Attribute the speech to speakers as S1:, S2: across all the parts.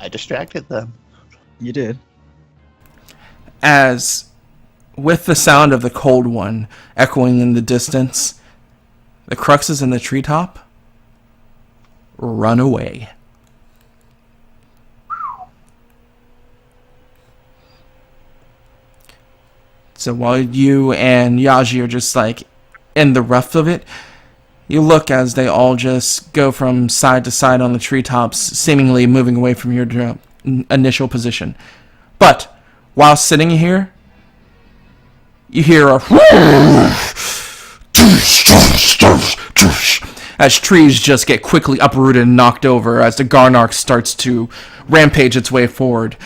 S1: I distracted them.
S2: You did.
S3: As, with the sound of the cold one echoing in the distance, the cruxes in the treetop run away. So while you and Yaji are just like in the rough of it, you look as they all just go from side to side on the treetops, seemingly moving away from your initial position. But while sitting here, you hear a as trees just get quickly uprooted and knocked over as the Garnox starts to rampage its way forward.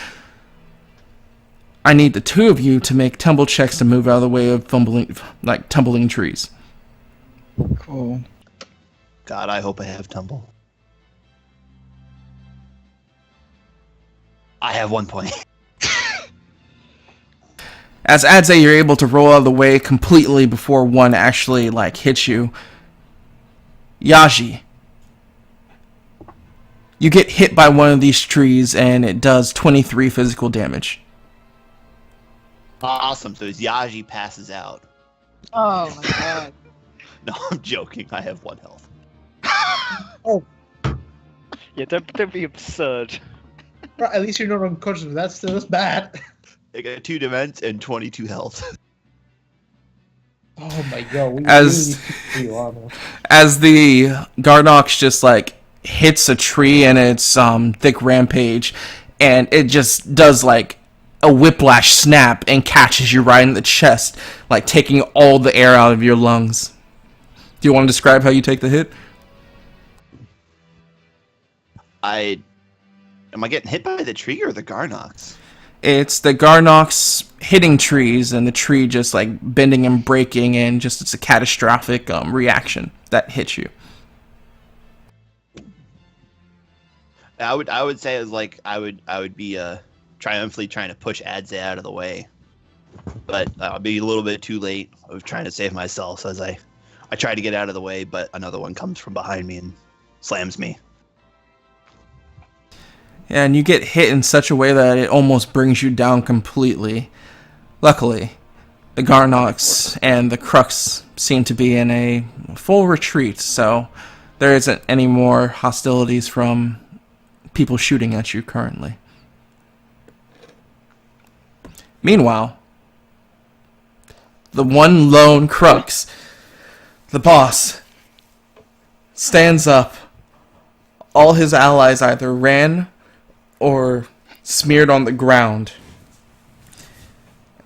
S3: I need the two of you to make tumble checks to move out of the way of tumbling trees.
S2: Cool.
S1: God, I hope I have tumble. I have 1 point.
S3: As Adze, you're able to roll out of the way completely before one actually hits you. Yaji, you get hit by one of these trees and it does 23 physical damage.
S1: Awesome. So as Yaji passes out.
S4: Oh my god.
S1: No, I'm joking. I have 1 health.
S4: Oh.
S5: Yeah, don't be absurd.
S4: Right, at least you're not unconscious, but that's still bad.
S1: I got 2 dements and 22 health.
S4: Oh my god. We
S3: As the Garnox just hits a tree in its thick rampage, and it just does a whiplash snap and catches you right in the chest, taking all the air out of your lungs. Do you want to describe how you take the hit?
S1: Am I getting hit by the tree or the Garnox?
S3: It's the Garnox hitting trees and the tree just bending and breaking, and just it's a catastrophic reaction that hits you.
S1: I would say it was I would be triumphantly trying to push Adze out of the way, but I'll be a little bit too late. I was trying to save myself, so as I try to get out of the way, but another one comes from behind me and slams me.
S3: And you get hit in such a way that it almost brings you down completely. Luckily, the Garnox and the Crux seem to be in a full retreat, so there isn't any more hostilities from people shooting at you currently. Meanwhile, the one lone Crux, the boss, stands up. All his allies either ran or smeared on the ground.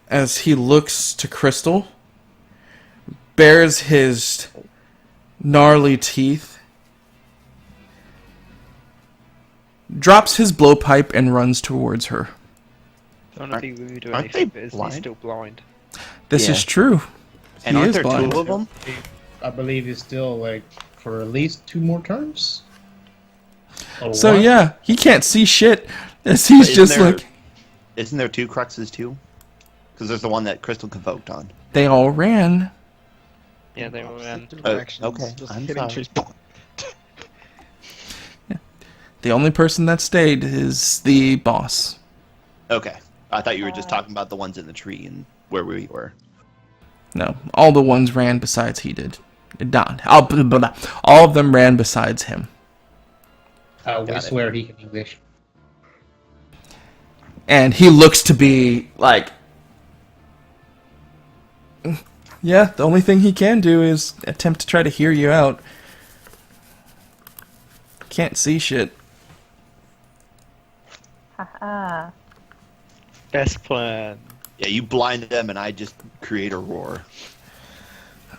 S3: As he looks to Crystal, bares his gnarly teeth, drops his blowpipe and runs towards her.
S5: Don't want to be rude or
S1: aren't
S5: anything,
S1: they
S5: but is he
S1: blind?
S5: still blind?
S3: This
S1: Yeah.
S3: is true.
S1: And
S3: He
S1: aren't
S3: is
S1: there
S3: blind.
S1: 2 of them?
S4: I believe it's still for at least 2 more turns. Or
S3: So
S4: one?
S3: yeah, he can't see shit as he's
S1: Isn't
S3: just
S1: there- Isn't there 2 Cruxes too? Because there's the one that Crystal convoked on.
S3: they all ran.
S5: Yeah, they were.
S1: Okay, I'm sorry.
S3: The only person that stayed is the boss.
S1: Okay, I thought you were just talking about the ones in the tree and where we were.
S3: No, all the ones ran besides he did. Not all of them ran besides him.
S4: We
S1: Got it.
S4: swear he can English.
S3: And he looks to be yeah, the only thing he can do is attempt to try to hear you out. Can't see shit.
S6: Haha.
S5: Best plan.
S1: Yeah, you blind them and I just create a roar.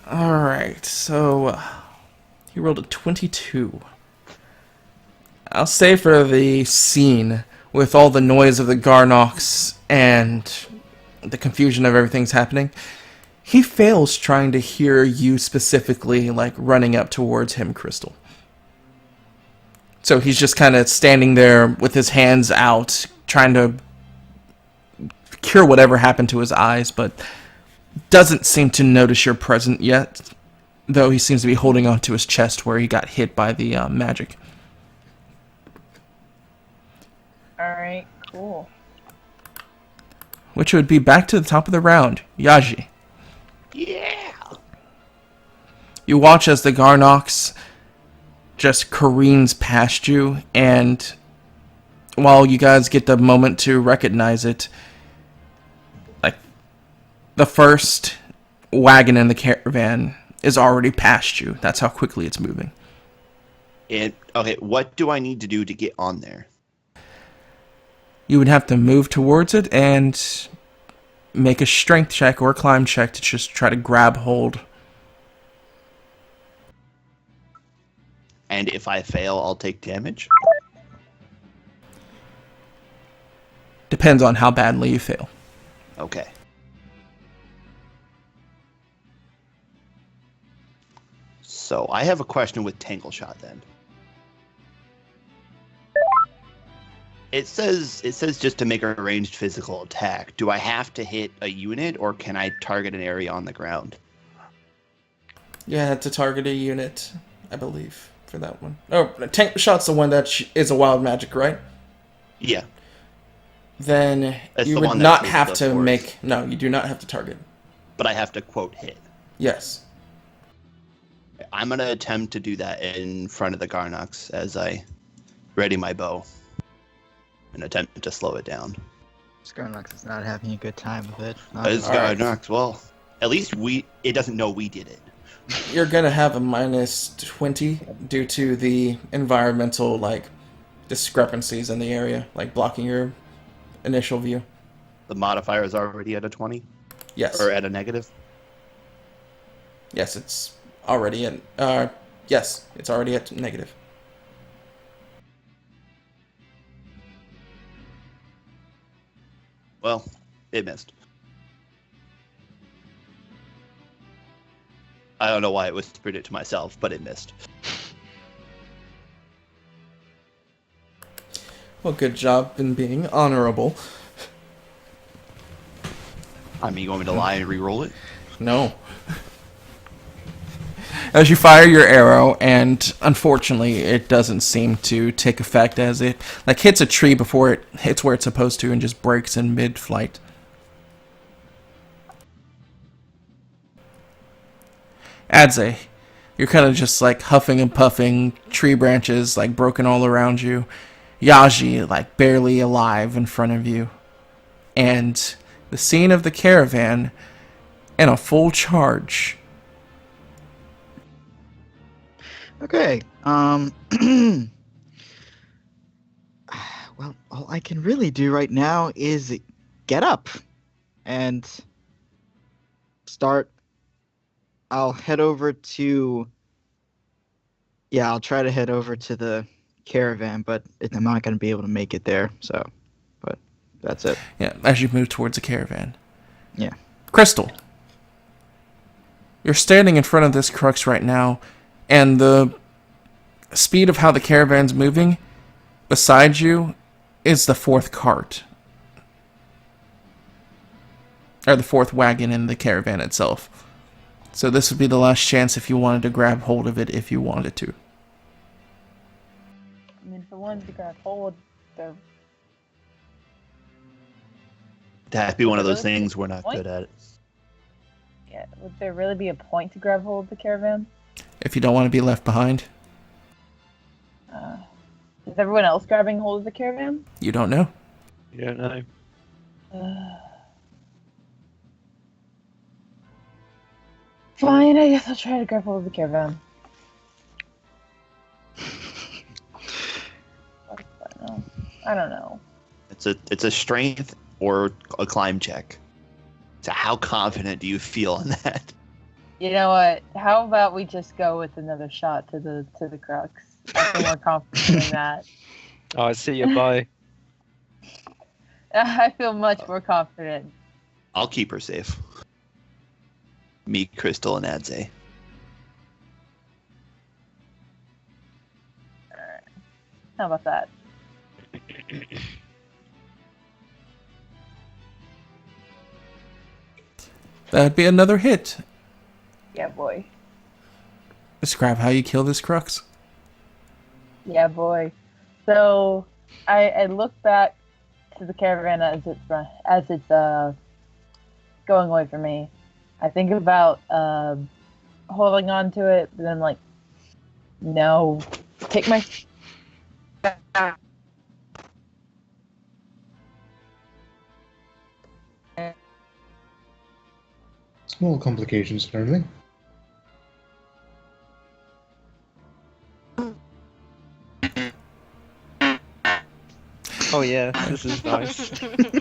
S3: Alright, so he rolled a 22. I'll say for the scene, with all the noise of the Garnox and the confusion of everything's happening, he fails trying to hear you specifically, running up towards him, Crystal. So he's just kind of standing there with his hands out, trying to cure whatever happened to his eyes, but doesn't seem to notice you're present yet, though he seems to be holding on to his chest where he got hit by the magic.
S6: Alright, cool.
S3: Which would be back to the top of the round. Yaji.
S1: Yeah.
S3: You watch as the Garnox just careens past you, and while you guys get the moment to recognize it, like, the first wagon in the caravan is already past you. That's how quickly it's moving.
S1: And okay, what do I need to do to get on there?
S3: You would have to move towards it and make a strength check or a climb check to just try to grab hold.
S1: And if I fail, I'll take damage?
S3: Depends on how badly you fail.
S1: Okay. So I have a question with Tangle Shot then. It says just to make a ranged physical attack. Do I have to hit a unit, or can I target an area on the ground?
S3: Yeah, to target a unit, I believe, for that one. Oh, tank shot's the one that is a wild magic, right?
S1: Yeah.
S3: Then
S1: That's
S3: you
S1: the
S3: would
S1: one that
S3: not
S1: makes
S3: have
S1: the
S3: to
S1: force.
S3: make... No, you do not have to target.
S1: But I have to, quote, hit.
S3: Yes.
S1: I'm going to attempt to do that in front of the Garnox as I ready my bow and attempt to slow it down.
S2: Skarnox is not having a good time with it.
S1: It's
S3: Alright.
S1: Garnox, well, at least it doesn't know we did it.
S3: You're going to have a minus 20 due to the environmental, like, discrepancies in the area, like blocking your initial view.
S1: The modifier is already at a 20?
S3: Yes.
S1: Or at a negative?
S3: Yes, it's already at... yes, it's already at negative.
S1: Well, it missed. I don't know why it whispered it to myself, but it missed.
S3: Well, good job in being honorable.
S1: I mean, you want me to lie and re-roll it?
S3: No. As you fire your arrow, and unfortunately, it doesn't seem to take effect as it like hits a tree before it hits where it's supposed to and just breaks in mid-flight. Adze, you're kind of just like huffing and puffing, tree branches like broken all around you. Yaji like barely alive in front of you. And the scene of the caravan in a full charge.
S2: Okay. Well, all I can really do right now is get up and start. I'll head over to. Yeah, I'll try to head over to the caravan, but I'm not going to be able to make it there. So, but that's it.
S3: Yeah, as you move towards the caravan.
S2: Yeah.
S3: Crystal, you're standing in front of this crux right now, and the speed of how the caravan's moving beside you is the fourth cart. Or the fourth wagon in the caravan itself. So this would be the last chance if you wanted to grab hold of it if you wanted to.
S6: I mean, if I wanted to grab hold, the
S1: That'd be one of those things we're not good at.
S6: yeah, would there really be a point to grab hold of the caravan?
S3: If you don't want to be left behind,
S6: Is everyone else grabbing hold of the caravan?
S3: you don't know.
S5: You don't know.
S6: Fine, I guess I'll try to grab hold of the caravan. I don't know.
S1: It's a strength or a climb check. So how confident do you feel in that?
S6: You know what? How about we just go with another shot to the crux? I feel more confident in that.
S5: Oh, I see you. Bye.
S6: I feel much more confident.
S1: I'll keep her safe. Me, Crystal, and Adze.
S6: Alright. How about that?
S3: That'd be another hit.
S6: Yeah, boy.
S3: Describe how you kill this crux.
S6: Yeah, boy. So, I look back to the caravan as it's going away from me. I think about holding on to it, but then like, no, take my.
S4: Small complications, apparently.
S5: Oh yeah, this is nice.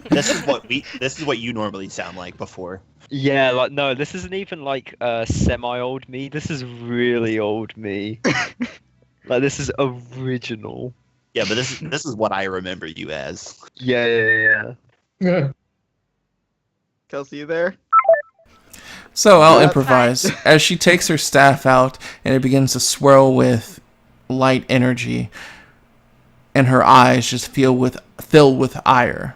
S1: This is what you normally sound like before.
S5: Yeah, like no, this isn't even like semi-old me. This is really old me. Like this is original.
S1: Yeah, but this is what I remember you as.
S5: Yeah.
S4: Yeah.
S2: Kelsey, you there?
S3: So I'll
S2: That's
S3: improvise. As she takes her staff out and it begins to swirl with light energy, and her eyes just filled with ire.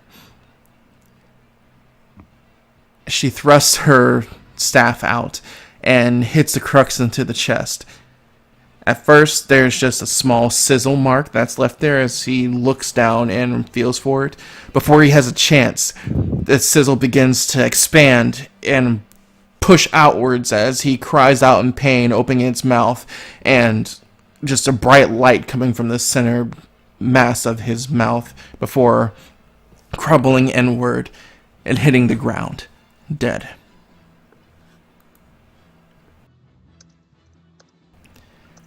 S3: She thrusts her staff out and hits the crux into the chest. At first, there's just a small sizzle mark that's left there as he looks down and feels for it. Before he has a chance, the sizzle begins to expand and push outwards as he cries out in pain, opening its mouth, and just a bright light coming from the center mass of his mouth before crumbling inward and hitting the ground, dead.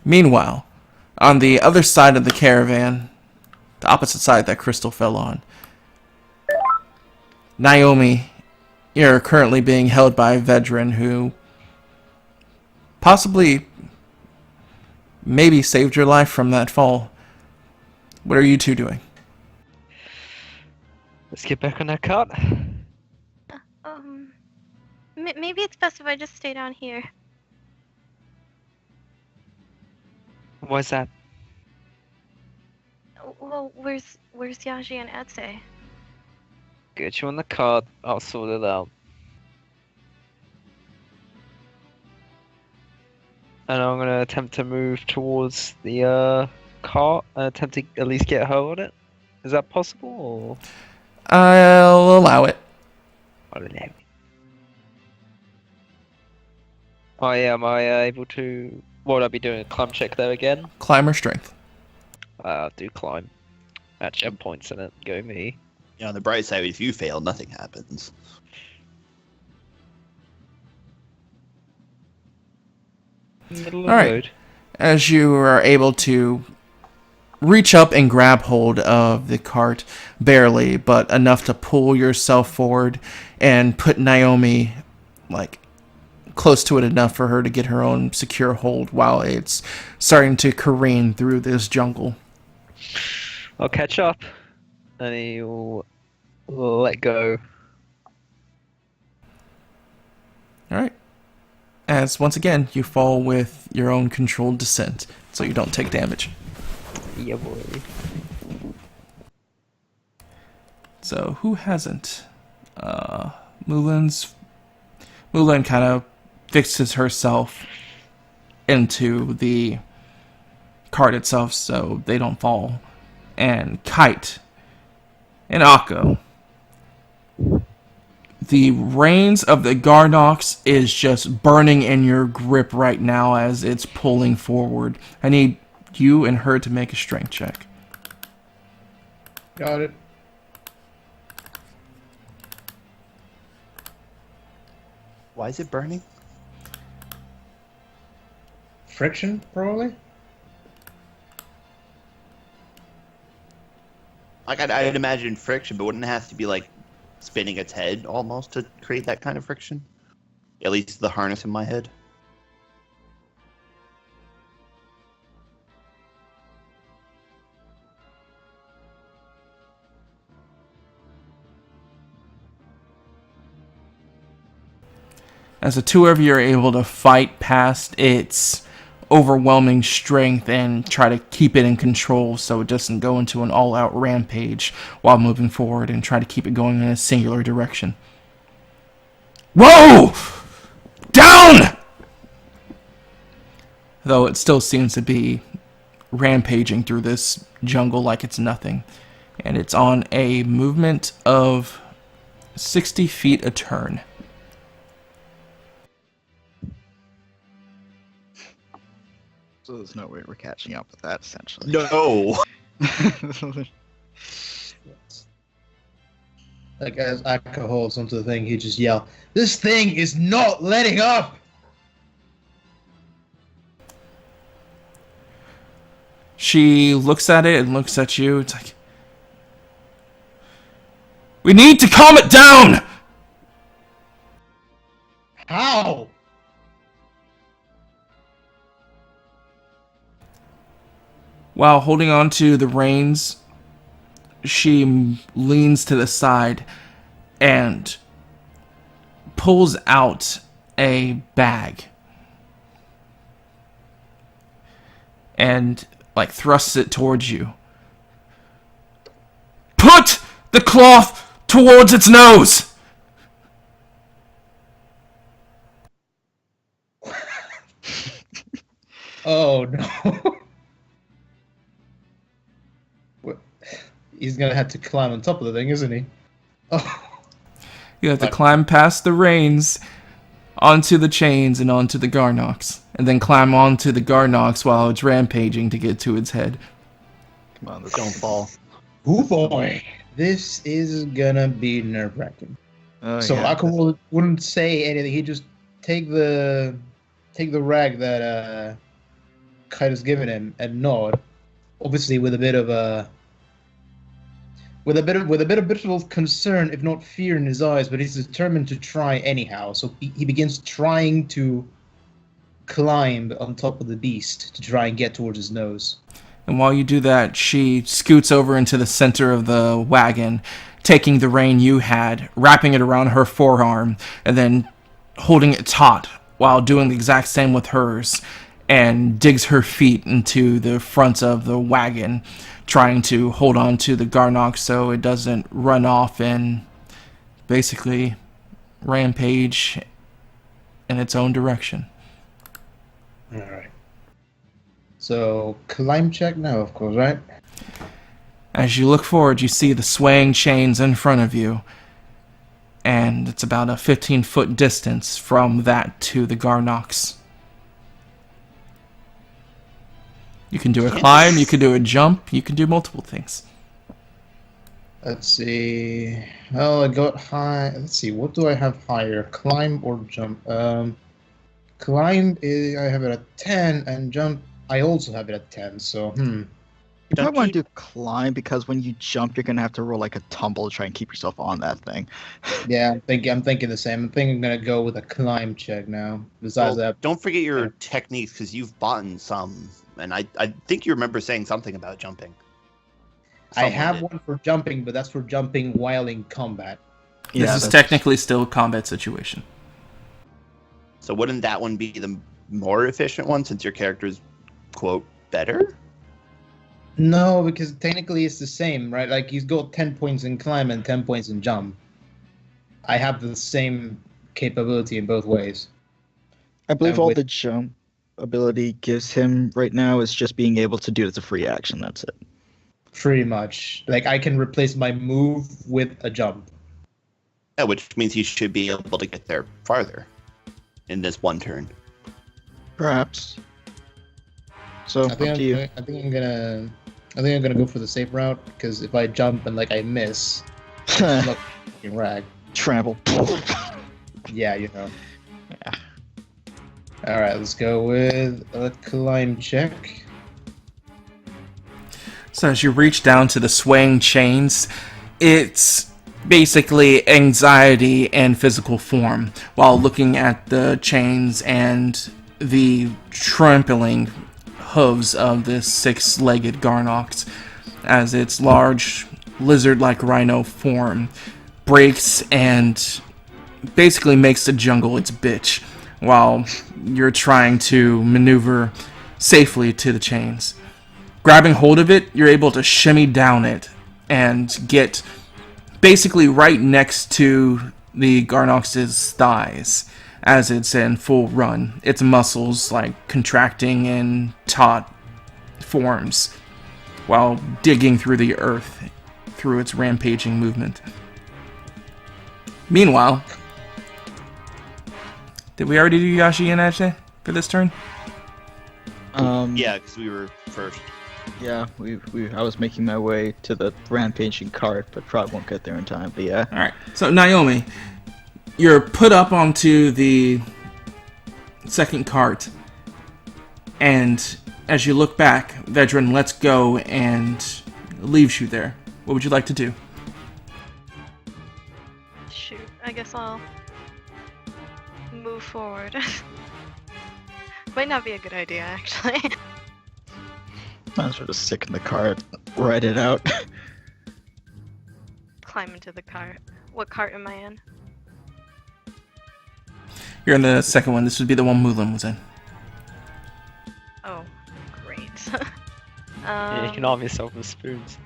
S3: Meanwhile, on the other side of the caravan, the opposite side that Crystal fell on, Naomi, you're currently being held by Vedran, who possibly, maybe saved your life from that fall. What are you two doing?
S5: Let's get back on that cart.
S7: Maybe it's best if I just stay down here.
S5: Why's that?
S7: Well, where's Yaji and Etse?
S5: Get you on the cart. I'll sort it out. And I'm gonna attempt to move towards the cart and attempt to at least get her on it. Is that possible? Or...
S3: I'll allow it.
S5: I don't know. Oh yeah, am I able to... What would I be doing? A climb check there again?
S3: Climber strength.
S5: I'll do climb. Actually, have points in it. Go me.
S1: You know, on the bright side, if you fail, nothing happens.
S5: Middle of the
S3: Alright.
S5: road.
S3: As you are able to reach up and grab hold of the cart, barely, but enough to pull yourself forward and put Naomi, like, close to it enough for her to get her own secure hold while it's starting to careen through this jungle.
S5: I'll catch up. And he'll let go.
S3: Alright. As, once again, you fall with your own controlled descent, so you don't take damage.
S5: Yeah, boy.
S3: So, who hasn't? Mulan kind of fixes herself into the cart itself so they don't fall. And Kite and Akko. The reins of the Garnox is just burning in your grip right now as it's pulling forward. I need you and her to make a strength check.
S4: Got it.
S1: Why is it burning?
S4: Friction, probably?
S1: Like, I'd imagine friction, but wouldn't it have to be, like, spinning its head almost to create that kind of friction? At least the harness in my head.
S3: As the two of you are able to fight past its overwhelming strength and try to keep it in control so it doesn't go into an all-out rampage while moving forward and try to keep it going in a singular direction. Whoa! Down! Though it still seems to be rampaging through this jungle like it's nothing. And it's on a movement of 60 feet a turn.
S2: So there's no way we're catching up with that, essentially.
S1: No.
S4: Like, as Akka holds onto the thing, he just yell, "This thing is not letting up!"
S3: She looks at it and looks at you. It's like, we need to calm it down!
S4: How?
S3: While holding on to the reins, she leans to the side and pulls out a bag. And, like, thrusts it towards you. Put the cloth towards its nose!
S4: Oh no. What? He's gonna have to climb on top of the thing, isn't he? Oh.
S3: You have to climb past the reins, onto the chains, and onto the Garnox. And then climb onto the Garnox while it's rampaging to get to its head.
S2: Come on,
S1: Don't fall.
S4: Oh boy. This is gonna be nerve-wracking.
S2: Oh,
S4: So
S2: yeah.
S4: Akka wouldn't say anything. He'd just take the rag that Kaido's given him and nod, obviously with a bit of concern, if not fear, in his eyes. But he's determined to try anyhow. So he begins trying to climb on top of the beast to try and get towards his nose.
S3: And while you do that, she scoots over into the center of the wagon, taking the rein you had, wrapping it around her forearm, and then holding it taut while doing the exact same with hers, and digs her feet into the front of the wagon, trying to hold on to the Garnox so it doesn't run off and basically rampage in its own direction.
S4: Alright. So, climb check now, of course, right?
S3: As you look forward, you see the swaying chains in front of you, and it's about a 15-foot distance from that to the Garnox. You can do a climb, you can do a jump, you can do multiple things.
S4: Let's see. Well, I got high. Let's see. What do I have higher? Climb or jump? Climb, I have it at 10, and jump, I also have it at 10, so,
S2: You probably want to do climb, because when you jump, you're going to have to roll like a tumble to try and keep yourself on that thing.
S4: Yeah, I'm thinking the same. I'm thinking I'm going to go with a climb check now. Besides
S1: Well,
S4: that,
S1: don't forget your techniques, because you've bought some, and I think you remember saying something about jumping.
S4: I
S1: Someone
S4: have
S1: did.
S4: one for jumping, but that's for jumping while in combat.
S3: This is technically still a combat situation.
S1: So wouldn't that one be the more efficient one, since your character's, quote, better?
S4: No, because technically it's the same, right? Like, he's got 10 points in climb and 10 points in jump. I have the same capability in both ways.
S2: I believe
S4: And
S2: all
S4: with-
S2: the jump ability gives him right now is just being able to do it as a free action. That's it.
S4: Pretty much. Like, I can replace my move with a jump.
S1: Yeah, which means you should be able to get there farther in this one turn.
S2: Perhaps. So,
S4: I
S2: up
S4: think
S2: to you.
S4: I'm gonna go for the safe route, because if I jump and, like, I miss, I'm not fucking rag.
S2: Trample.
S4: Yeah, you know.
S2: Yeah.
S4: Alright, let's go with a climb check.
S3: So as you reach down to the swaying chains, it's basically anxiety and physical form, while looking at the chains and the trampling hooves of this six-legged Garnox, as its large lizard-like rhino form breaks and basically makes the jungle its bitch, while you're trying to maneuver safely to the chains. Grabbing hold of it, you're able to shimmy down it and get basically right next to the Garnox's thighs as it's in full run. Its muscles like contracting in taut forms while digging through the earth through its rampaging movement. Meanwhile, did we already do Yashi and Ajay for this turn?
S1: Yeah, because we were first.
S2: Yeah, I was making my way to the rampaging cart, but probably won't get there in time. But yeah.
S3: All right. So Naomi, you're put up onto the second cart, and as you look back, Vedran lets go and leaves you there. What would you like to do?
S7: Shoot, I guess I'll move forward. Might not be a good idea, actually.
S2: Might as well just stick in the cart, ride it out.
S7: Climb into the cart. What cart am I in?
S3: You're in the second one. This would be the one Mulan was in.
S7: Oh, great.
S5: Yeah, you can arm yourself with spoons.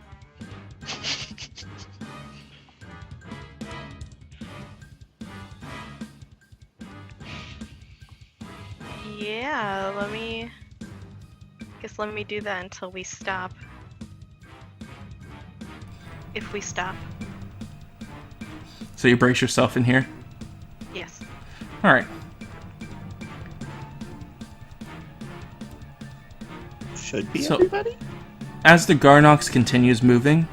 S7: Yeah, let me do that until we stop. If we stop.
S3: So you brace yourself in here?
S7: Yes.
S3: Alright.
S1: Should be
S3: So-
S1: everybody?
S3: As the Garnox continues moving,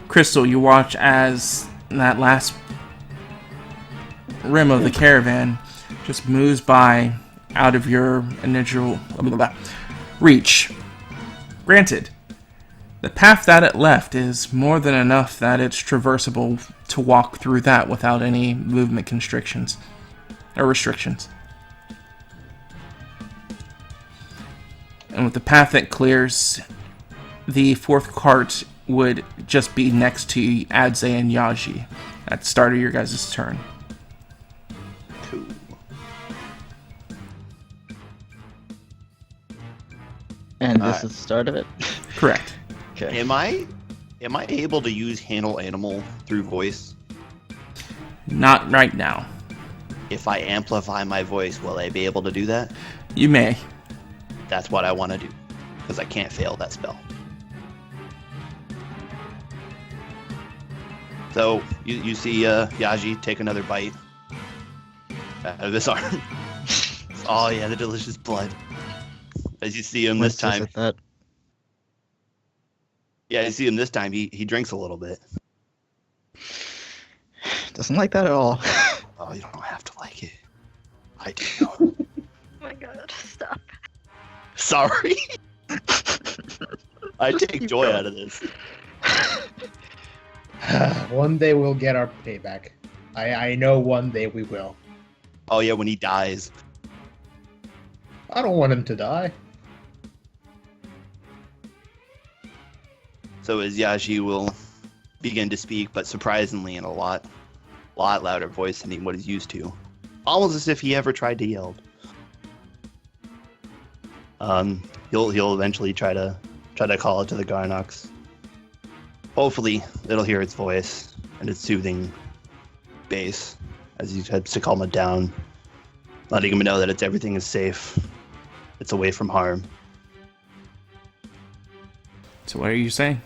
S3: Crystal, you watch as that last rim of the caravan just moves by out of your initial reach. Granted, the path that it left is more than enough that it's traversable to walk through that without any movement constrictions or restrictions. And with the path that clears, the fourth cart would just be next to Adze and Yaji at the start of your guys' turn.
S1: Cool.
S2: And this
S1: Alright.
S2: is the start of it.
S3: Correct.
S2: Okay.
S1: Am I able to use handle animal through voice?
S3: Not right now.
S1: If I amplify my voice, will I be able to do that?
S3: You may.
S1: That's what I want to do, because I can't fail that spell. So you see Yaji take another bite out of his arm. Oh yeah, the delicious blood. As you see him this
S2: Let's just
S1: time,
S2: hit that.
S1: yeah, you see him this time. He drinks a little bit.
S2: Doesn't like that at all.
S1: Oh, you don't have to like it. I do.
S7: Oh my god, stop.
S1: Sorry. I take joy out of this.
S4: One day we'll get our payback. I know one day we will.
S1: Oh yeah, when he dies.
S4: I don't want him to die.
S1: So as Yaji will begin to speak, but surprisingly in a lot louder voice than what he's used to. Almost as if he ever tried to yell. He'll eventually try to call it to the Garnox. Hopefully, it'll hear its voice and its soothing bass as he tries to calm it down, letting him know that everything is safe. It's away from harm.
S3: So what are you saying?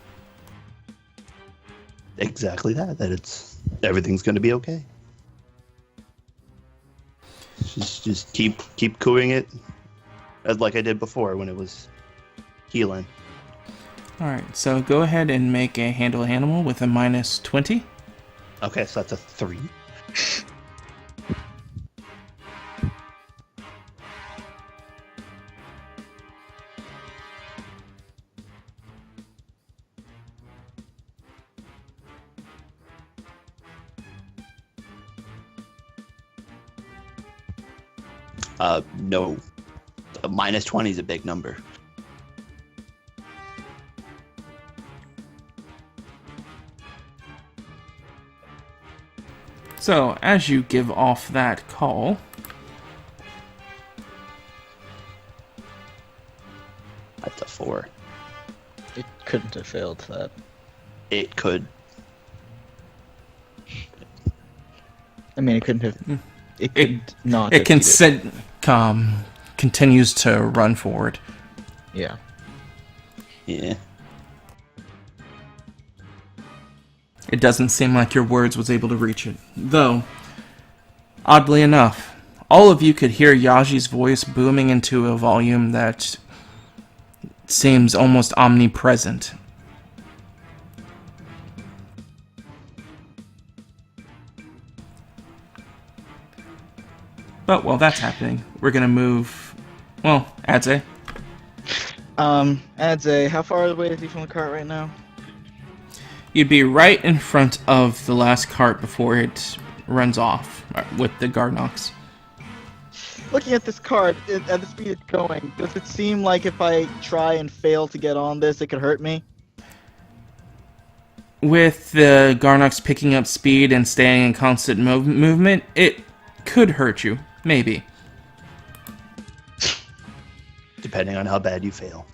S1: Exactly that everything's going to be okay. Just keep cooing it, as like I did before when it was healing.
S3: Alright, so go ahead and make a handle animal with a minus 20.
S1: Okay, so that's a 3. No. A minus 20 is a big number.
S3: So, as you give off that call,
S1: That's a 4.
S2: It couldn't have failed that.
S1: It could.
S2: I mean, it couldn't have. It could not.
S3: it
S2: have beat
S3: continues to run forward.
S2: Yeah.
S1: Yeah.
S3: It doesn't seem like your words was able to reach it. Though, oddly enough, all of you could hear Yaji's voice booming into a volume that seems almost omnipresent. But while that's happening, we're gonna move. Well, Adze.
S2: Adze, how far away is he from the cart right now?
S3: You'd be right in front of the last cart before it runs off with the Garnox.
S2: Looking at this cart, at the speed it's going, does it seem like if I try and fail to get on this, it could hurt me?
S3: With the Garnox picking up speed and staying in constant movement, it could hurt you. Maybe.
S1: Depending on how bad you fail.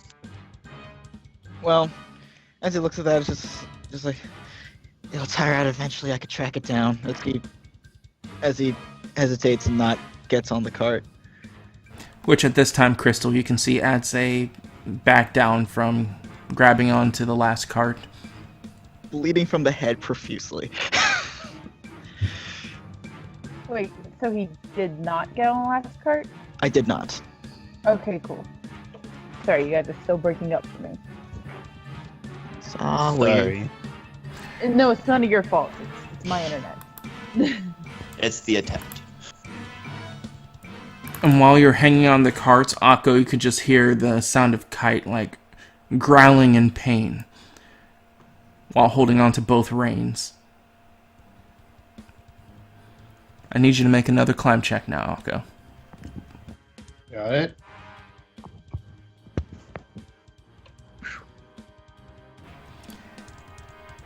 S2: Well, as he looks at that, it's just like, it'll tire out eventually, I could track it down. As he hesitates and not gets on the cart.
S3: Which at this time, Crystal, you can see Adze back down from grabbing onto the last cart.
S2: Bleeding from the head profusely.
S6: Wait, so he did not get on the last cart?
S2: I did not.
S6: Okay, cool. Sorry, you guys are still breaking up for me.
S1: Sorry.
S6: No, it's none of your fault. It's my internet.
S1: It's the attempt.
S3: And while you're hanging on the cart, Akko, you could just hear the sound of Kite, like, growling in pain while holding on to both reins. I need you to make another climb check now, Akko.
S4: Got it.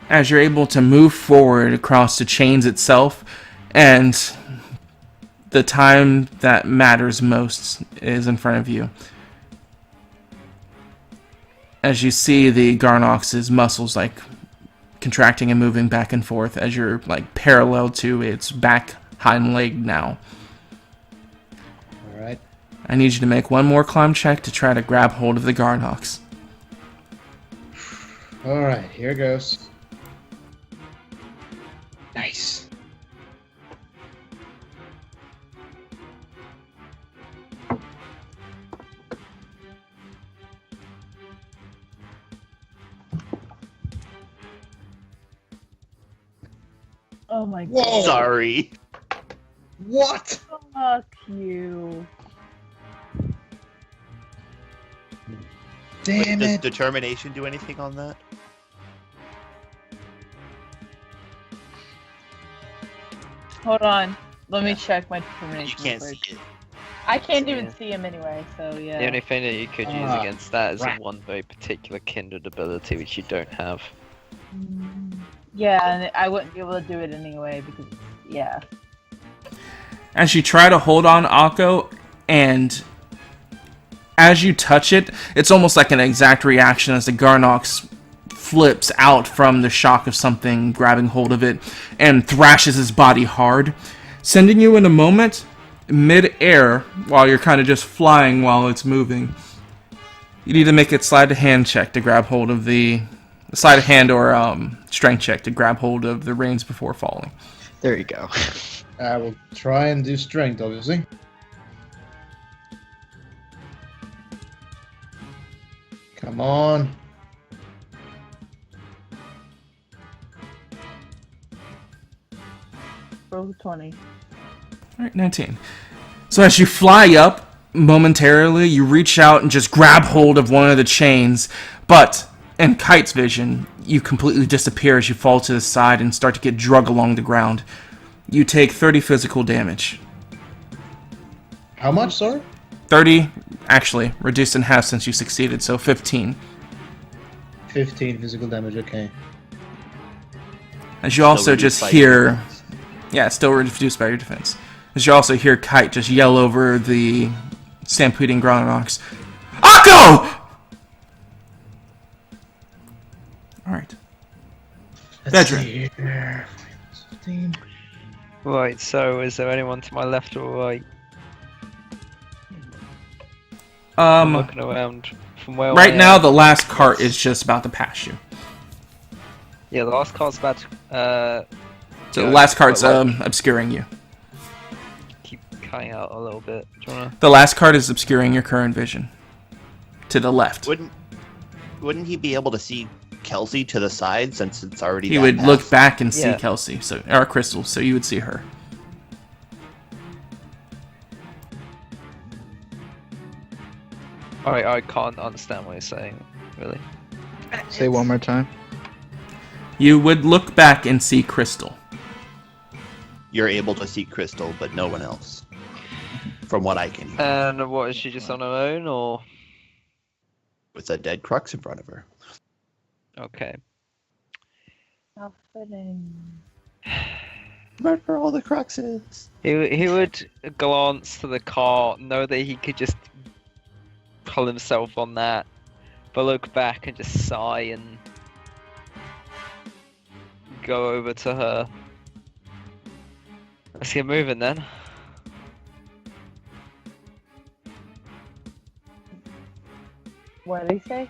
S3: As you're able to move forward across the chains itself, and the time that matters most is in front of you. As you see the Garnox's muscles like contracting and moving back and forth as you're like parallel to its back hind leg now.
S4: Alright.
S3: I need you to make one more climb check to try to grab hold of the Garnox.
S4: Alright, here goes. Nice.
S6: Oh my god.
S4: Whoa!
S1: Sorry.
S4: What?
S6: Fuck you.
S4: Damn
S1: Does
S4: it.
S1: determination do anything on that?
S6: Hold on. Let me
S1: Yeah.
S6: check my
S1: You
S6: determination.
S1: can't
S6: first.
S1: see it.
S6: I can't even
S5: Yeah.
S6: see him anyway, so yeah.
S5: The only thing that you could use
S4: Ah,
S5: against that is
S4: right.
S5: the one very particular kindred ability which you don't have.
S6: Yeah, and I wouldn't be able to do it anyway because, yeah.
S3: As you try to hold on Akko, and as you touch it, it's almost like an exact reaction as the Garnox flips out from the shock of something grabbing hold of it and thrashes his body hard, sending you in a moment mid-air while you're kind of just flying while it's moving. You need to make a sleight of hand check to grab hold of the sleight of hand or strength check to grab hold of the reins before falling.
S2: There you go.
S4: I will try and do strength, obviously. Come on.
S6: Roll 20.
S3: Alright, 19. So as you fly up, momentarily, you reach out and just grab hold of one of the chains, but in Kite's vision, you completely disappear as you fall to the side and start to get drug along the ground. You take 30 physical damage.
S4: How much, sorry?
S3: 30, actually, reduced in half since you succeeded, so 15.
S4: 15 physical damage, okay.
S3: As you also
S1: reduced
S3: just
S1: by your
S3: hear...
S1: defense.
S3: Yeah, it's still reduced by your defense. As you also hear Kite just yell over the stampeding Gronox, Akko! Alright.
S4: Let's
S3: Bedroom.
S4: see here. 15.
S5: Right, so is there anyone to my left or right? I'm looking around from where I
S3: Right
S5: am.
S3: now, the last cart is just about to pass you.
S5: Yeah, the last card's about to
S3: So
S5: Yeah,
S3: the last card's
S5: but, like-
S3: obscuring you.
S5: keep cutting out a little bit. Do you wanna...
S3: The last card is obscuring your current vision. To the left.
S1: Wouldn't he be able to see Kelsey to the side since it's already?
S3: He
S1: that
S3: would
S1: past?
S3: look back and see
S5: Yeah.
S3: Kelsey, or Crystal, so you would see her.
S5: I can't understand what you're saying, really.
S2: Say one more time.
S3: You would look back and see Crystal.
S1: You're able to see Crystal, but no one else. From what I can hear.
S5: And what, is she just on her own, or...?
S1: With a dead crux in front of her.
S5: Okay.
S6: How fitting.
S1: Murder all the cruxes.
S5: He would glance to the car, know that he could just pull himself on that, but look back and just sigh and go over to her. Let's get moving then.
S6: What did he say?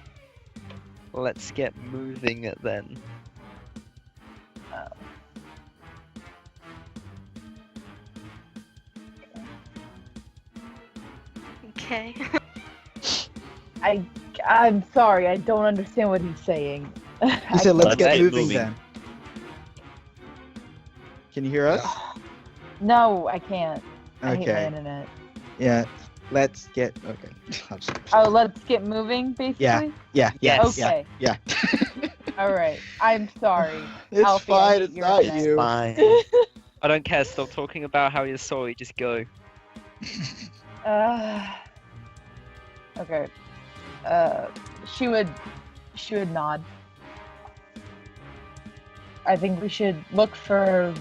S5: Let's get moving then.
S7: Okay.
S6: I'm sorry, I don't understand what he's saying.
S2: He said, "Let's
S1: Let's
S2: get
S1: get
S2: moving,
S1: moving.
S2: then." Can you hear us?
S6: No, I can't. I hate my
S2: Okay.
S6: internet.
S2: Yeah. Let's get. Okay. I'll just-
S6: Oh, let's get moving, basically?
S2: Yeah. Yeah.
S5: Yes.
S6: Okay.
S2: Yeah.
S6: Alright. I'm sorry.
S2: It's
S6: Alfie, I
S2: fine.
S6: hate
S2: It's
S6: your
S2: not
S6: internet.
S2: you.
S1: Fine.
S5: I don't care, stop talking about how you're sorry, just go.
S6: Okay. She would nod. I think we should look for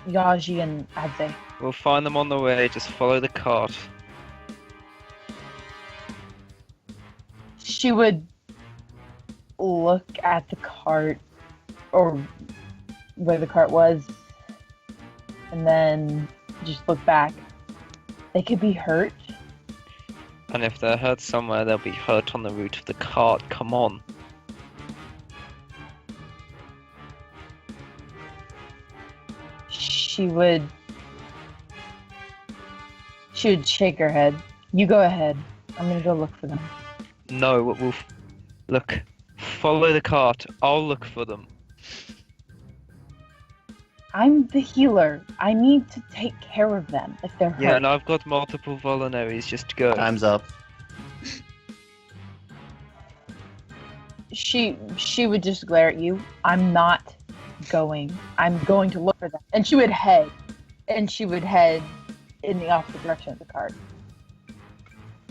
S6: Yaji and Adze.
S5: We'll find them on the way, just follow the cart.
S6: She would look at the cart, or where the cart was, and then just look back. They could be hurt.
S5: And if they're hurt somewhere, they'll be hurt on the route of the cart. Come on.
S6: She would shake her head. You go ahead. I'm gonna go look for them.
S5: No, look. Follow the cart. I'll look for them.
S6: I'm the healer. I need to take care of them if they're hurt.
S5: Yeah, and I've got multiple voluntaries. Just go.
S1: Time's up.
S6: She would just glare at you. I'm not going. I'm going to look for them. And she would head in the opposite direction of the cart,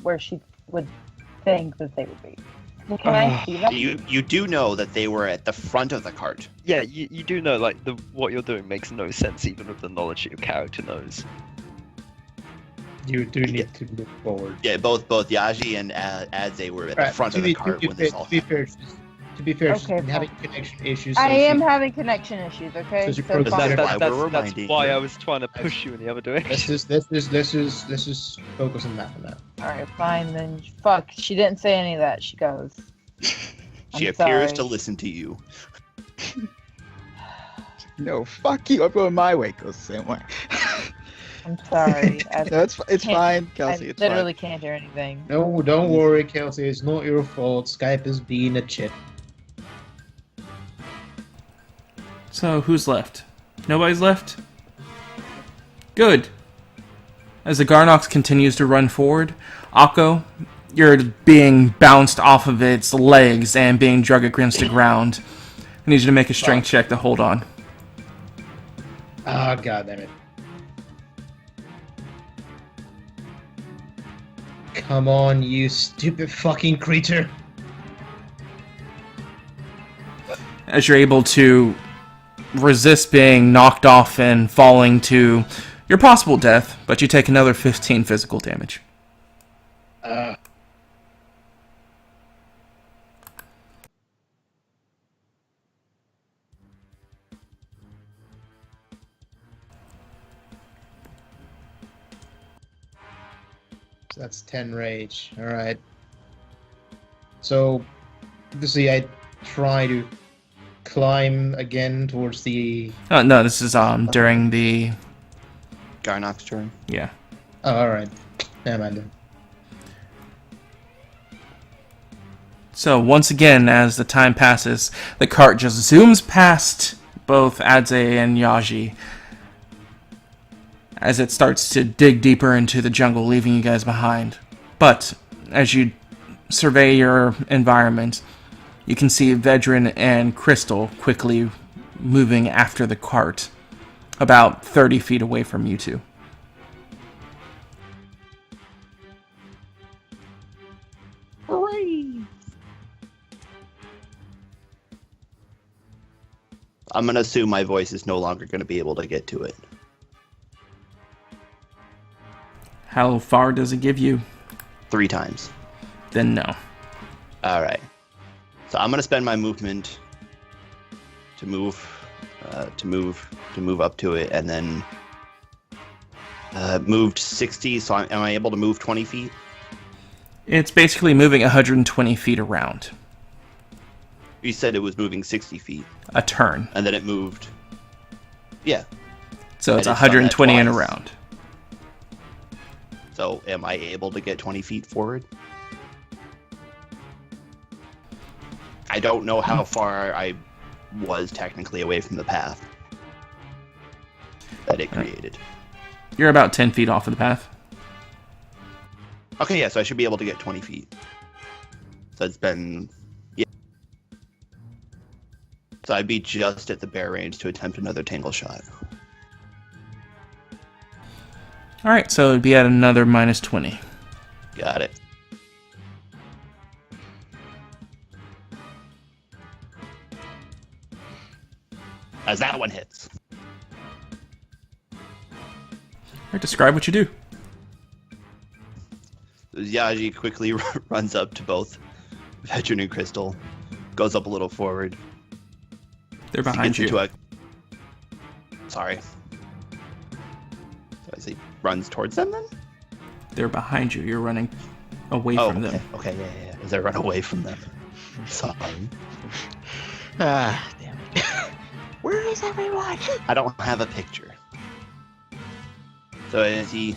S6: where she would think that they would be. Well, can I see them?
S1: You do know that they were at the front of the cart.
S5: Yeah, you do know, like, what you're doing makes no sense even with the knowledge that your character knows.
S4: You do need to move forward.
S1: Yeah, both Yaji and Adze were at the front of the cart when this all happened.
S4: To be fair, she's
S6: Okay,
S4: been having connection issues.
S6: I
S4: so
S6: am
S4: she-
S6: having connection issues. Okay,
S4: So she
S6: so
S4: probably-
S6: fine.
S1: That's why we're
S5: That's
S1: reminding
S5: why
S1: you.
S5: I was trying to push you in the other direction.
S4: Let's just focus on that for now.
S6: All right, fine then. Fuck, she didn't say any of that. She goes.
S1: She
S6: I'm
S1: appears
S6: sorry.
S1: to listen to you.
S2: No, fuck you. I'm going my way. Goes the same way.
S6: I'm sorry.
S2: No, it's
S6: can't-
S2: fine, Kelsey.
S6: I
S2: It's
S6: literally can't hear anything.
S4: No, don't worry, Kelsey. It's not your fault. Skype is being a chip.
S3: So, who's left? Nobody's left? Good. As the Garnox continues to run forward, Akko, you're being bounced off of its legs and being dragged against the ground. I need you to make a strength check to hold on.
S4: Ah, god damn it. Come on, you stupid fucking creature.
S3: As you're able to resist being knocked off and falling to your possible death, but you take another 15 physical damage.
S4: So that's 10 rage. Alright. So, obviously, I try to climb again towards the...
S3: Oh, no, this is during the...
S1: Garnock's turn.
S3: Yeah.
S4: Oh, alright. Never mind then.
S3: So once again, as the time passes, the cart just zooms past both Adze and Yaji as it starts to dig deeper into the jungle, leaving you guys behind. But as you survey your environment, you can see Vedran and Crystal quickly moving after the cart, about 30 feet away from you two.
S1: I'm gonna assume my voice is no longer gonna be able to get to it.
S3: How far does it give you?
S1: 3 times.
S3: Then no.
S1: All right. So I'm gonna spend my movement to move up to it, and then moved 60. So am I able to move 20 feet?
S3: It's basically moving 120 feet around.
S1: You said it was moving 60 feet,
S3: A turn.
S1: and then it moved. Yeah.
S3: So it's
S1: And it's done that
S3: 120 and
S1: twice.
S3: around.
S1: So am I able to get 20 feet forward? I don't know how far I was technically away from the path that it created.
S3: You're about 10 feet off of the path.
S1: Okay, yeah, so I should be able to get 20 feet. So it's been... Yeah. So I'd be just at the bear range to attempt another tangle shot.
S3: Alright, so it'd be at another minus 20.
S1: Got it. As that one hits.
S3: Alright, describe what you do.
S1: Yaji quickly runs up to both Veteran and Crystal, goes up a little forward.
S3: They're behind you.
S1: Sorry. So as he runs towards them then?
S3: They're behind you. You're running away from them.
S1: Okay, yeah. As I run away from them. Sorry.
S2: Damn it. Where is everyone?
S1: I don't have a picture. So as he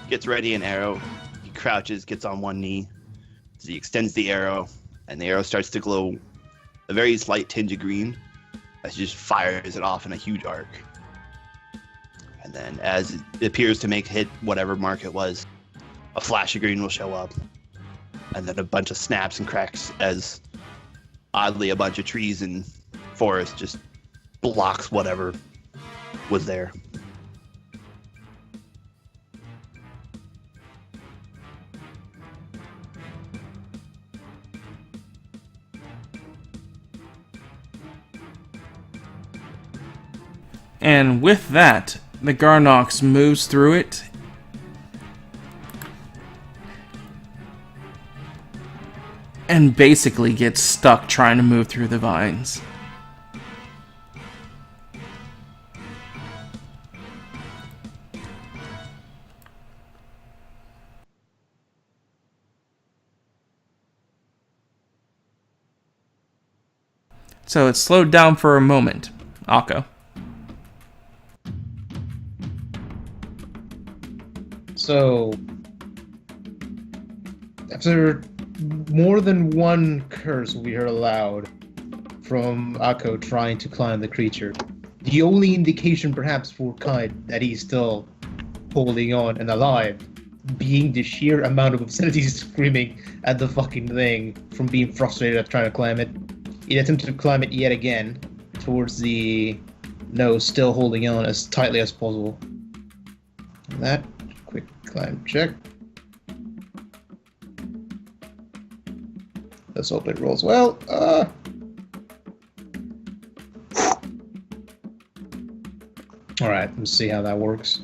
S1: gets ready an arrow, he crouches, gets on one knee, as he extends the arrow, and the arrow starts to glow a very slight tinge of green as he just fires it off in a huge arc. And then as it appears to hit whatever mark it was, a flash of green will show up, and then a bunch of snaps and cracks as oddly a bunch of trees and forest just blocks whatever was there.
S3: And with that, the Garnox moves through it. And basically gets stuck trying to move through the vines. So it slowed down for a moment. Akko.
S4: So, after more than one curse we heard aloud from Akko trying to climb the creature, the only indication perhaps for Kite that he's still holding on and alive being the sheer amount of obscenity screaming at the fucking thing from being frustrated at trying to climb it. He attempted to climb it yet again towards the nose, still holding on as tightly as possible. And that quick climb check. Let's hope it rolls well. Alright, let's see how that works.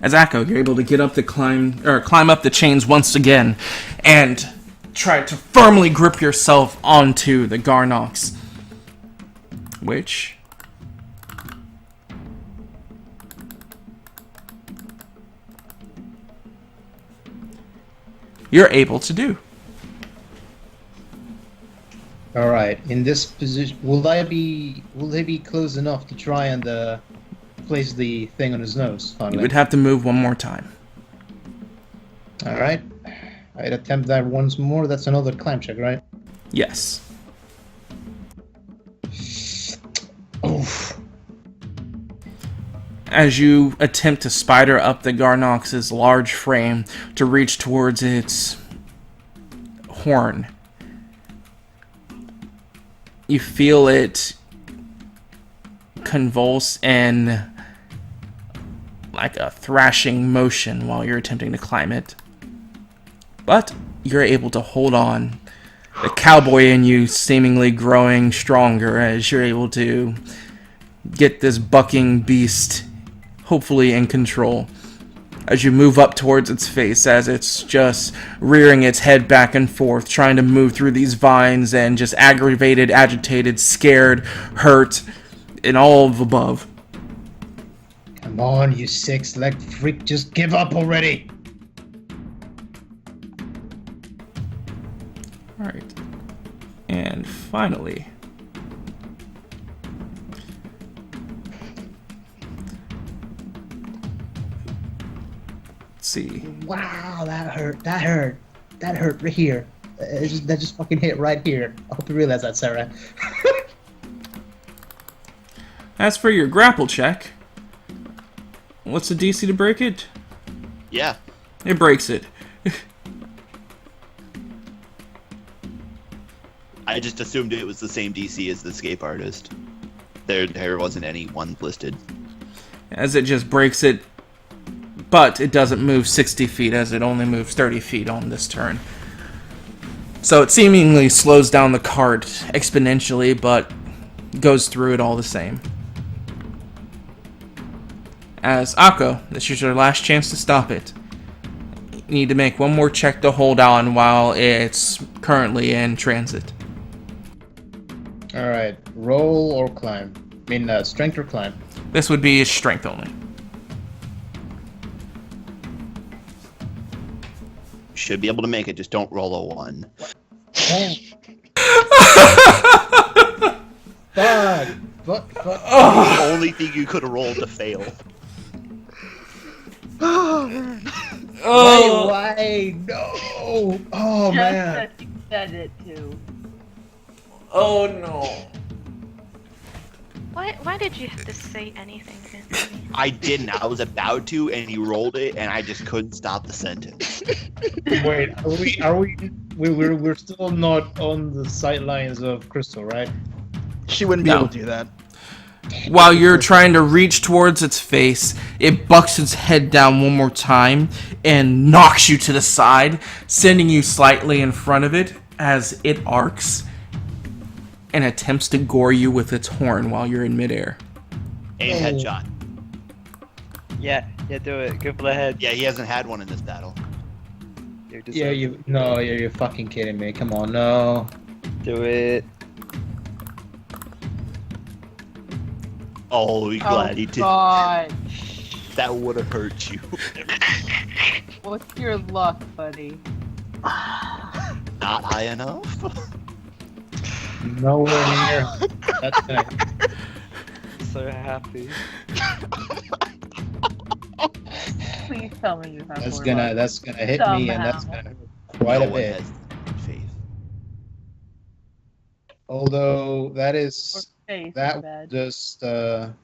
S3: As Akko, you're able to get up the climb up the chains once again, and try to firmly grip yourself onto the Garnox, which you're able to do.
S4: All right. In this position, will they be close enough to try and place the thing on his nose?
S3: You
S4: Finally.
S3: would have to move one more time.
S4: All right. I'd attempt that once more. That's another climb check, right?
S3: Yes.
S4: Oof.
S3: As you attempt to spider up the Garnox's large frame to reach towards its horn, you feel it convulse in like a thrashing motion while you're attempting to climb it. But you're able to hold on. The cowboy in you seemingly growing stronger as you're able to get this bucking beast hopefully in control. As you move up towards its face, as it's just rearing its head back and forth, trying to move through these vines and just aggravated, agitated, scared, hurt, and all of the above.
S4: Come on, you six-legged freak, just give up already!
S3: Alright. And finally, let's see.
S4: Wow, that hurt right here. That just fucking hit right here. I hope you realize that, Sarah.
S3: As for your grapple check, what's the DC to break it?
S1: Yeah.
S3: It breaks it.
S1: I just assumed it was the same DC as the escape artist. There wasn't any one listed.
S3: As it just breaks it, but it doesn't move 60 feet as it only moves 30 feet on this turn. So it seemingly slows down the cart exponentially, but goes through it all the same. As Akko, this is your last chance to stop it. You need to make one more check to hold on while it's currently in transit.
S4: Alright, roll or climb? I mean, strength or climb?
S3: This would be strength only.
S1: Should be able to make it, just don't roll a 1.
S4: Fuck.
S1: The only thing you could have rolled to fail.
S4: Why? No! Oh,
S6: Just
S4: man.
S6: that you said it too.
S3: Oh no.
S7: Why did you have to say anything, Anthony?
S1: I didn't. I was about to, and you rolled it, and I just couldn't stop the sentence.
S4: Wait, we're still not on the sidelines of Crystal, right?
S2: She wouldn't be
S3: No.
S2: able to do that.
S3: While you're trying to reach towards its face, it bucks its head down one more time and knocks you to the side, sending you slightly in front of it as it arcs and attempts to gore you with its horn while you're in midair.
S1: Aim headshot.
S5: Yeah, do it. Go for the head.
S1: Yeah, he hasn't had one in this battle.
S4: You're fucking kidding me. Come on, no.
S5: Do it.
S1: Oh, we glad he did.
S6: God.
S1: That would have hurt you.
S6: What's your luck, buddy?
S1: Not high enough.
S4: Nowhere near. That's gonna.
S5: So happy.
S6: Please tell me you have
S4: That's
S6: more
S4: gonna.
S6: luck.
S4: That's gonna hit me, and that's
S6: Somehow.
S4: gonna hurt quite
S1: No
S4: a
S1: one
S4: bit.
S1: has faith.
S4: Although that is
S6: Face,
S4: that
S6: bad.
S4: just.
S1: Alright,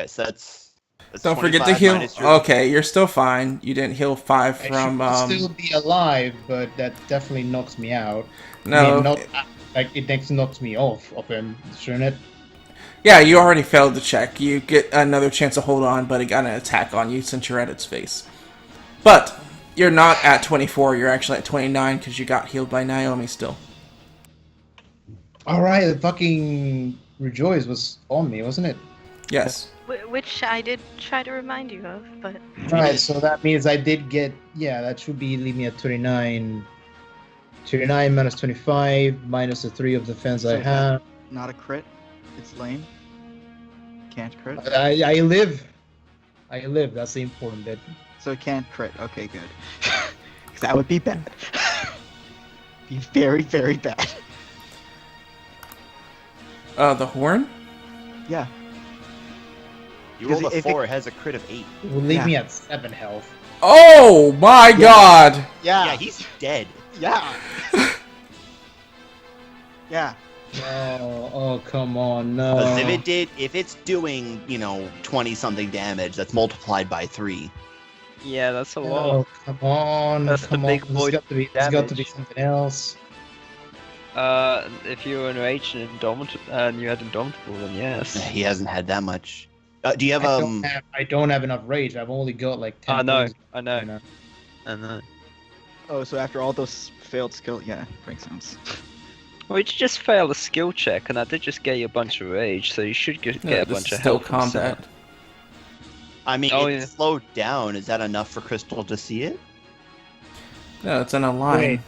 S1: so that's
S3: Don't forget to
S1: 25
S3: heal.
S1: minus your-
S3: Okay, you're still fine. You didn't heal 5
S4: I
S3: from
S4: should still be alive, but that definitely knocks me out. I
S3: no.
S4: mean, not like it knocks me off of him, shouldn't it?
S3: Yeah, you already failed the check. You get another chance to hold on, but it got an attack on you since you're at its face. But you're not at 24. You're actually at 29 because you got healed by Naomi still.
S4: All right, the fucking rejoice was on me, wasn't it?
S3: Yes.
S7: Which I did try to remind you of, but
S4: Right, so that means I did get, yeah, that should be leave me at 29. 29 minus 25 minus the 3 of defense I
S2: So-
S4: have.
S2: Not a crit. It's lame. Can't crit.
S4: I live. I live, that's the important bit.
S2: So it can't crit. Okay, good. 'Cause that would be bad. Be very, very bad.
S3: The horn?
S2: Yeah.
S1: You rolled a
S2: If
S1: 4, it has a crit of 8.
S4: It will leave
S2: Yeah.
S4: me at 7 health.
S3: Oh my god!
S1: Yeah, he's dead.
S2: Yeah. Yeah.
S4: Oh, come on, no.
S1: Because if it's doing, 20-something damage, that's multiplied by 3.
S5: Yeah, that's a
S4: Oh,
S5: lot.
S4: come on,
S5: That's the
S4: come
S5: big
S4: on.
S5: boy
S4: There's got to be
S5: damage.
S4: something else.
S5: If you were enraged and indomitable, and you had indomitable, then yes.
S1: He hasn't had that much. Do you have
S4: I don't have enough rage. I've only got like 10
S5: I know,
S4: points.
S5: I know,
S4: You know.
S5: I know.
S2: Oh, so after all those failed skill, yeah, makes sense.
S5: Well, you just failed a skill check, and I did just get you a bunch of rage, so you should get
S3: Yeah,
S5: a
S3: this
S5: bunch
S3: is
S5: of
S3: still
S5: health. and stuff.
S3: combat.
S1: I mean,
S5: Oh,
S1: it's
S5: yeah.
S1: slowed down. Is that enough for Crystal to see it?
S3: No, it's in a line.
S4: Wait.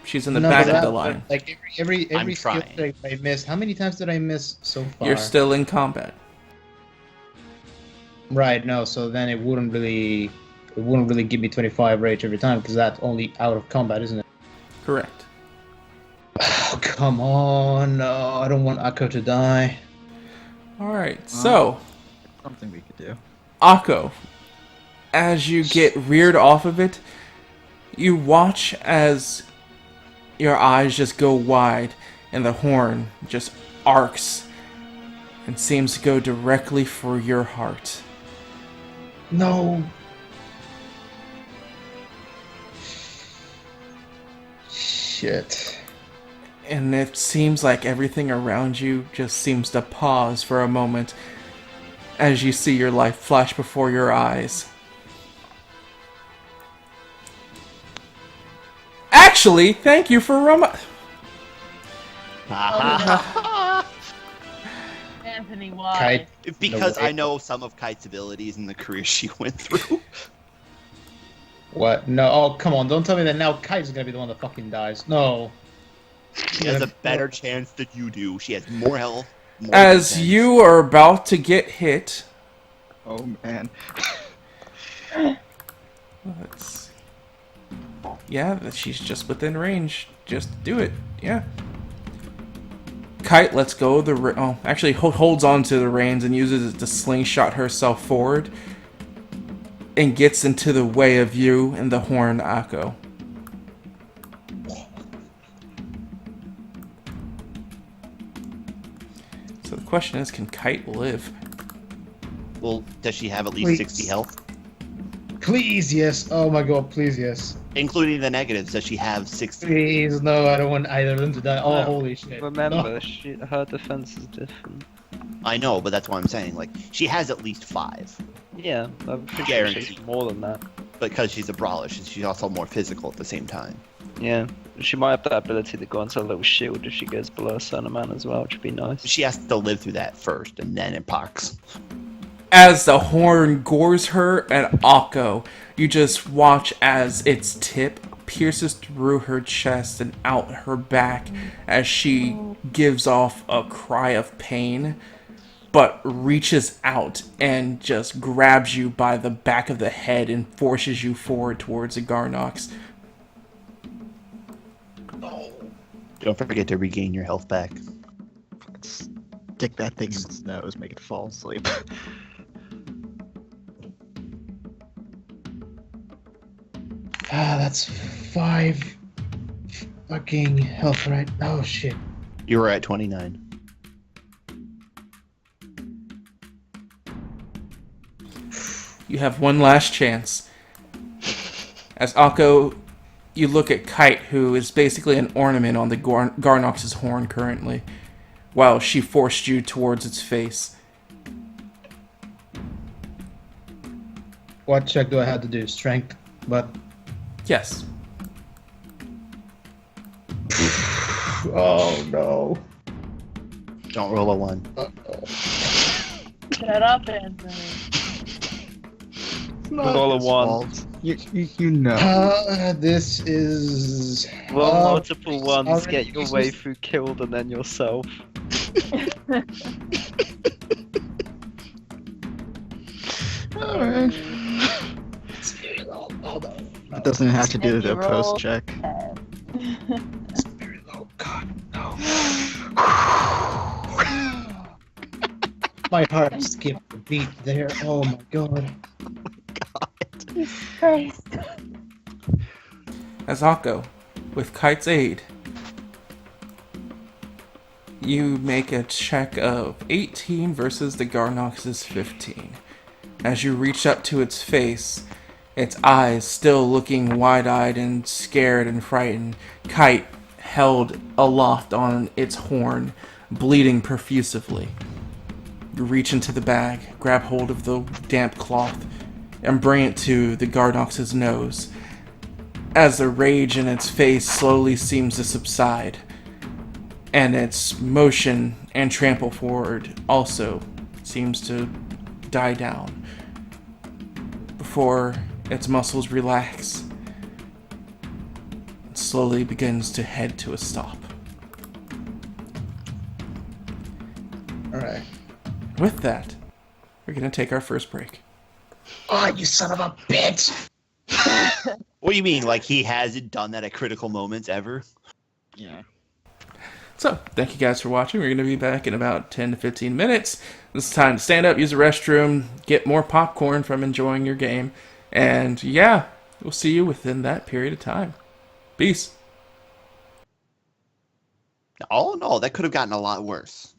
S3: She's in the
S4: No,
S3: back
S4: but
S3: of the
S4: that-
S3: line.
S4: Like every
S1: I'm
S4: skill
S1: trying.
S4: check I missed. How many times did I miss so far?
S3: You're still in combat.
S4: Right. No. So then it wouldn't really give me 25 rage every time because that's only out of combat, isn't it?
S3: Correct.
S4: Oh, come on! No, I don't want Akko to die.
S3: Alright, so,
S2: Something we could do.
S3: Akko, as you get reared off of it, you watch as your eyes just go wide and the horn just arcs and seems to go directly for your heart.
S4: No. Shit.
S3: And it seems like everything around you just seems to pause for a moment as you see your life flash before your eyes. Actually, thank you for
S6: Anthony, why?
S4: Kite.
S1: Because
S4: No way.
S1: I know some of Kite's abilities and the career she went through.
S4: What? No. Oh, come on! Don't tell me that now Kite's gonna be the one that fucking dies. No.
S1: She has a better chance than you do. She has more health. More
S3: As
S1: defense.
S3: you are about to get hit,
S2: Oh man.
S3: let's... Yeah, she's just within range. Just do it. Yeah. Kite lets go of the... actually holds on to the reins and uses it to slingshot herself forward and gets into the way of you and the horn Akko. So the question is, can Kite live?
S1: Well, does she have at least
S4: Please.
S1: 60 health?
S4: Please, yes. Oh my god, please, yes.
S1: Including the negatives, does she have 60?
S4: Please, no, I don't want either of them to die. Oh,
S5: No.
S4: holy shit.
S5: Remember,
S4: No.
S5: her defense is different.
S1: I know, but that's what I'm saying. Like, she has at least 5.
S5: Yeah, I'm pretty sure
S1: Guaranteed.
S5: she's more than that.
S1: Because she's a brawler, she's also more physical at the same time.
S5: Yeah, she might have that ability to go into a little shield if she goes below a certain amount as well, which would be nice.
S1: She has to live through that first, and then it pox.
S3: As the horn gores her and Akko, you just watch as its tip pierces through her chest and out her back as she gives off a cry of pain, but reaches out and just grabs you by the back of the head and forces you forward towards the Garnox.
S1: Don't forget to regain your health back.
S2: Stick that thing in its nose, make it fall asleep.
S4: Ah, that's 5 fucking health, right? Oh shit.
S1: You were at 29.
S3: You have one last chance. As Akko, you look at Kite, who is basically an ornament on the Garnox's horn currently, while she forced you towards its face.
S4: What check do I have to do? Strength, but
S3: Yes.
S4: oh no.
S1: Don't roll a 1.
S6: Shut up, Anthony.
S5: Roll a 1.
S2: Fault. You know.
S4: This is
S5: Roll multiple
S4: it's
S5: ones,
S4: already
S5: get your way
S4: useless.
S5: through killed and then yourself.
S2: Alright.
S4: It's very low. Hold on.
S2: It doesn't have to do
S6: If
S2: the
S6: you roll-
S2: post check.
S4: It's very low. God, no. My heart skipped a beat there. Oh my god.
S6: Jesus Christ.
S3: As Akko, with Kite's aid, you make a check of 18 versus the Garnox's 15. As you reach up to its face, its eyes still looking wide-eyed and scared and frightened, Kite held aloft on its horn, bleeding profusively. You reach into the bag, grab hold of the damp cloth, and bring it to the Garnox's nose. As the rage in its face slowly seems to subside, and its motion and trample forward also seems to die down, before its muscles relax, it slowly begins to head to a stop.
S4: Alright.
S3: With that, we're going to take our first break.
S4: Oh, you son of a bitch!
S1: What do you mean? Like he hasn't done that at critical moments ever?
S2: Yeah.
S3: So, thank you guys for watching. We're going to be back in about 10 to 15 minutes. This is time to stand up, use the restroom, get more popcorn from enjoying your game. And yeah, we'll see you within that period of time. Peace.
S1: All in all, that could have gotten a lot worse.